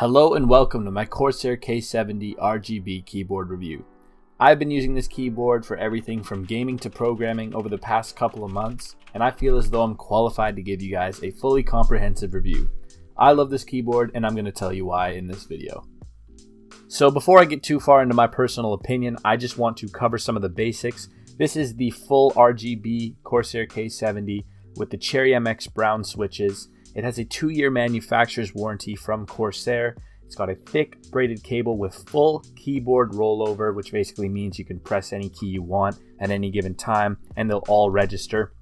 Hello and welcome to my Corsair K70 RGB keyboard review. I've been using this keyboard for everything from gaming to programming over the past couple of months, and I feel as though I'm qualified to give you guys a fully comprehensive review. I love this keyboard and I'm going to tell you why in this video. So before I get too far into my personal opinion, I just want to cover some of the basics. This is the full RGB Corsair K70 with the Cherry MX brown switches. It has a 2-year manufacturer's warranty from Corsair. It's got a thick braided cable with full keyboard rollover, which basically means you can press any key you want at any given time and they'll all register,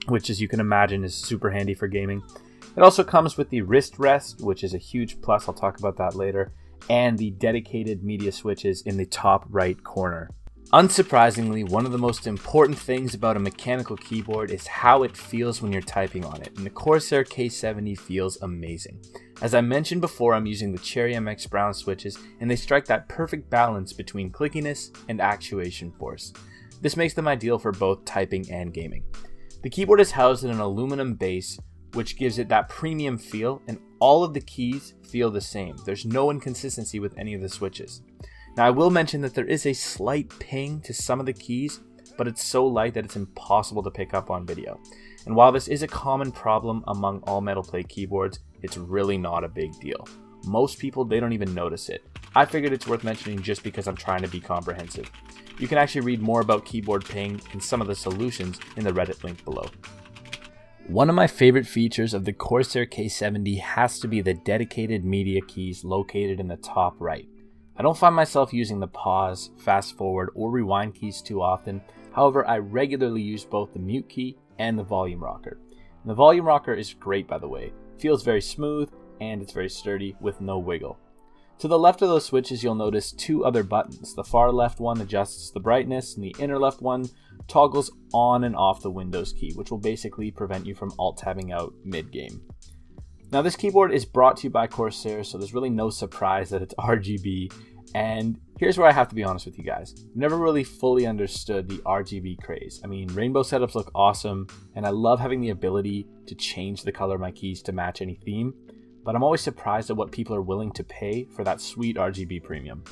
which as you can imagine is super handy for gaming. It also comes with the wrist rest, which is a huge plus. I'll talk about that later, and the dedicated media switches in the top right corner. Unsurprisingly, one of the most important things about a mechanical keyboard is how it feels when you're typing on it, and the Corsair K70 feels amazing. As I mentioned before, I'm using the Cherry MX brown switches, and they strike that perfect balance between clickiness and actuation force. This makes them ideal for both typing and gaming. The keyboard is housed in an aluminum base, which gives it that premium feel, and all of the keys feel the same. There's no inconsistency with any of the switches. Now I will mention that there is a slight ping to some of the keys, but it's so light that it's impossible to pick up on video. And while this is a common problem among all metal plate keyboards, it's really not a big deal. Most people, they don't even notice it. I figured it's worth mentioning just because I'm trying to be comprehensive. You can actually read more about keyboard ping and some of the solutions in the Reddit link below. One of my favorite features of the Corsair K70 has to be the dedicated media keys located in the top right. I don't find myself using the pause, fast forward, or rewind keys too often. However, I regularly use both the mute key and the volume rocker. And the volume rocker is great, by the way. It feels very smooth and it's very sturdy with no wiggle. To the left of those switches, you'll notice two other buttons. The far left one adjusts the brightness and the inner left one toggles on and off the Windows key, which will basically prevent you from alt-tabbing out mid-game. Now this keyboard is brought to you by Corsair, so there's really no surprise that it's RGB, and here's where I have to be honest with you guys. I've never really fully understood the RGB craze. I mean, rainbow setups look awesome, and I love having the ability to change the color of my keys to match any theme, but I'm always surprised at what people are willing to pay for that sweet RGB premium.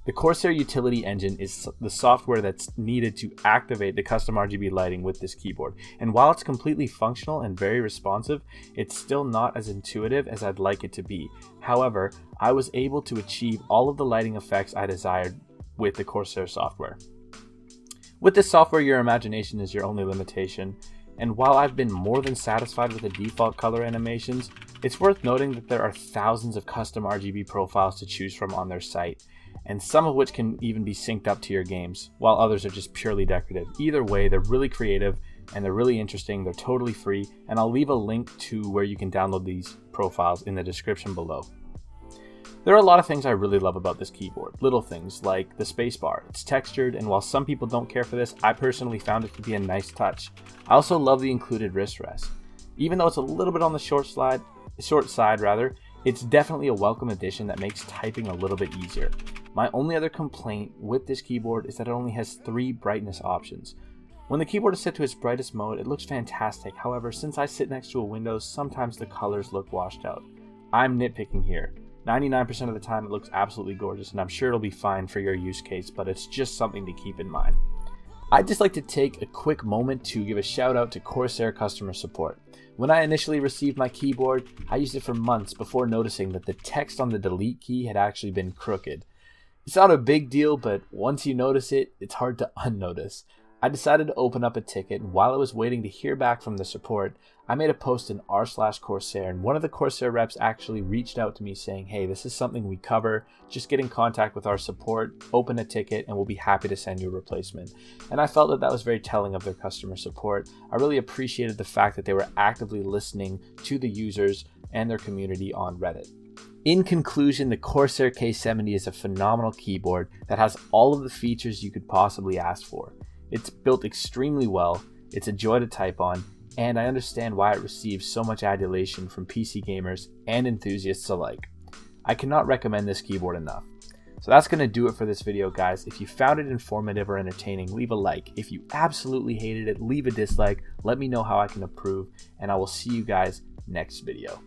The Corsair Utility Engine is the software that's needed to activate the custom RGB lighting with this keyboard. And while it's completely functional and very responsive, it's still not as intuitive as I'd like it to be. However, I was able to achieve all of the lighting effects I desired with the Corsair software. With this software, your imagination is your only limitation. And while I've been more than satisfied with the default color animations, it's worth noting that there are thousands of custom RGB profiles to choose from on their site, and some of which can even be synced up to your games, while others are just purely decorative. Either way, they're really creative and they're really interesting. They're totally free, and I'll leave a link to where you can download these profiles in the description below. There are a lot of things I really love about this keyboard. Little things like the spacebar. It's textured, and while some people don't care for this, I personally found it to be a nice touch. I also love the included wrist rest. Even though it's a little bit on the short side, it's definitely a welcome addition that makes typing a little bit easier. My only other complaint with this keyboard is that it only has 3 brightness options. When the keyboard is set to its brightest mode, it looks fantastic. However, since I sit next to a window, sometimes the colors look washed out. I'm nitpicking here. 99% of the time it looks absolutely gorgeous, and I'm sure it'll be fine for your use case, but it's just something to keep in mind. I'd just like to take a quick moment to give a shout out to Corsair customer support. When I initially received my keyboard, I used it for months before noticing that the text on the delete key had actually been crooked. It's not a big deal, but once you notice it, it's hard to unnotice. I decided to open up a ticket, and while I was waiting to hear back from the support, I made a post in r/Corsair, and one of the Corsair reps actually reached out to me saying, hey, this is something we cover, just get in contact with our support, open a ticket, and we'll be happy to send you a replacement. And I felt that that was very telling of their customer support. I really appreciated the fact that they were actively listening to the users and their community on Reddit. In conclusion, the Corsair K70 is a phenomenal keyboard that has all of the features you could possibly ask for. It's built extremely well, it's a joy to type on, and I understand why it receives so much adulation from PC gamers and enthusiasts alike. I cannot recommend this keyboard enough. So that's going to do it for this video, guys. If you found it informative or entertaining, leave a like. If you absolutely hated it, leave a dislike. Let me know how I can improve, and I will see you guys next video.